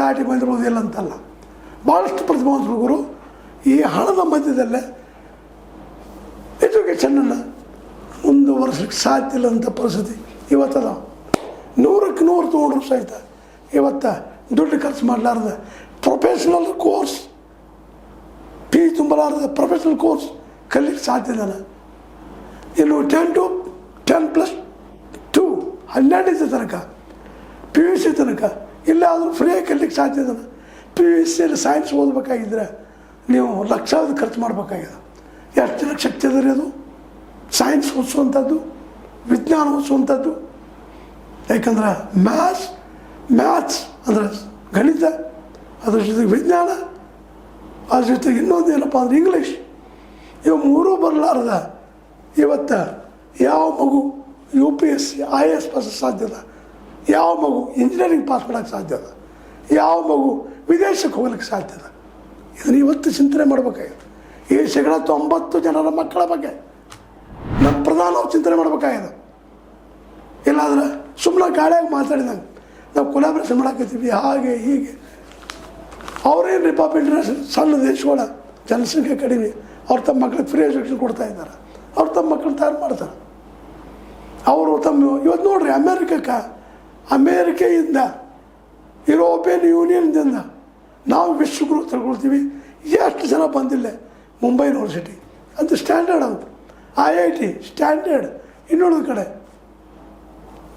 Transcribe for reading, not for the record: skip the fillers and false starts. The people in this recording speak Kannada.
ದಾಟಿ ಬಂದಿರೋದಿಲ್ಲ ಅಂತಲ್ಲ. ಭಾಳಷ್ಟು ಪ್ರತಿಭಾವಂತ ಹುಡುಗರು ಈ ಹಣದ ಮಧ್ಯದಲ್ಲೇ ಎಜುಕೇಷನನ್ನು ಮುಂದುವರಿಸಲಿಕ್ಕೆ ಸಾಧ್ಯ ಇಲ್ಲಂಥ ಪರಿಸ್ಥಿತಿ ಇವತ್ತದ. 100ಕ್ಕೆ 100 ತೊಗೊಂಡ್ರು ಸಹಿತ ಇವತ್ತು ದುಡ್ಡು ಖರ್ಚು ಮಾಡಲಾರ್ದ ಪ್ರೊಫೆಷ್ನಲ್ ಕೋರ್ಸ್ ಫೀ ತುಂಬಲಾರ್ದ ಪ್ರೊಫೆಷ್ನಲ್ ಕೋರ್ಸ್ ಕಲಿಲಿಕ್ಕೆ ಸಾಧ್ಯ ಇಲ್ಲ. ಇನ್ನು 10+2 12 ತನಕ PUC ತನಕ ಇಲ್ಲಾದರೂ ಫ್ರೀಯಾಗಿ ಕಲಿಲಿಕ್ಕೆ ಸಾಧ್ಯ ಇದೆ. PUCಯಲ್ಲಿ ಸೈನ್ಸ್ ಓದಬೇಕಾಗಿದ್ದರೆ ನೀವು ಲಕ್ಷಾವಧಿ ಖರ್ಚು ಮಾಡಬೇಕಾಗಿದೆ. ಎಷ್ಟು ಜನಕ್ಕೆ ಶಕ್ತಿ ಅದ ರೀ ಅದು? ಸೈನ್ಸ್ ಓದಿಸುವಂಥದ್ದು, ವಿಜ್ಞಾನ ಓದಿಸುವಂಥದ್ದು. ಯಾಕಂದ್ರೆ ಮ್ಯಾಥ್ಸ್ ಅಂದರೆ ಗಣಿತ, ಅದ್ರ ಜೊತೆಗೆ ವಿಜ್ಞಾನ, ಅದ್ರ ಜೊತೆಗೆ ಇನ್ನೊಂದು ಏನಪ್ಪ ಅಂದ್ರೆ ಇಂಗ್ಲೀಷ್. ಇವು ಮೂರೂ ಬರಲಾರ್ದ ಇವತ್ತು ಯಾವ ಮಗು UPSC IAS ಪಾಸ್ ಸಾಧ್ಯದ? ಯಾವ ಮಗು ಇಂಜಿನಿಯರಿಂಗ್ ಪಾಸ್ ಮಾಡೋಕ್ಕೆ ಸಾಧ್ಯದ? ಯಾವ ಮಗು ವಿದೇಶಕ್ಕೆ ಹೋಗ್ಲಿಕ್ಕೆ ಸಾಧ್ಯದ? ಇದನ್ನು ಇವತ್ತು ಚಿಂತನೆ ಮಾಡಬೇಕಾಗಿದೆ. ಈ 90 ಜನರ ಮಕ್ಕಳ ಬಗ್ಗೆ ನಮ್ಮ ಪ್ರಧಾನವು ಚಿಂತನೆ ಮಾಡಬೇಕಾಗಿದೆ. ಇಲ್ಲಾಂದ್ರೆ ಸುಮ್ಮನೆ ಗಾಳಿಯಾಗಿ ಮಾತಾಡಿದಂಗೆ ನಾವು ಕೊಲಾಬ್ರೇಷನ್ ಮಾಡಾಕತ್ತೀವಿ ಹಾಗೆ ಹೀಗೆ. ಅವ್ರೇನು ರೀ ಪಾಪ ಇಂಟರ್ನ್ಯಾಷನಲ್ ಸಣ್ಣ ದೇಶಗಳ ಜನಸಂಖ್ಯೆ ಕಡಿಮೆ, ಅವ್ರು ತಮ್ಮ ಮಕ್ಕಳಿಗೆ ಫ್ರೀ ಎಜುಕೇಷನ್ ಕೊಡ್ತಾ ಇದ್ದಾರೆ. ಅವ್ರು ತಮ್ಮ ಮಕ್ಕಳು ತಯಾರು ಮಾಡ್ತಾರೆ. ಅವರು ತಮ್ಮ ಇವತ್ತು ನೋಡ್ರಿ ಅಮೇರಿಕೆಯಿಂದ ಯುರೋಪಿಯನ್ ಯೂನಿಯನ್ದಿಂದ ನಾವು ವಿಶ್ವಗುರು ತಿಳ್ಕೊಳ್ತೀವಿ. ಎಷ್ಟು ಜನ ಬಂದಿಲ್ಲ ಮುಂಬೈ ಯೂನಿವರ್ಸಿಟಿ ಅಂತ ಸ್ಟ್ಯಾಂಡರ್ಡ್ ಅಂತ IIT ಸ್ಟ್ಯಾಂಡರ್ಡ್ ಇನ್ನೊಂದು ಕಡೆ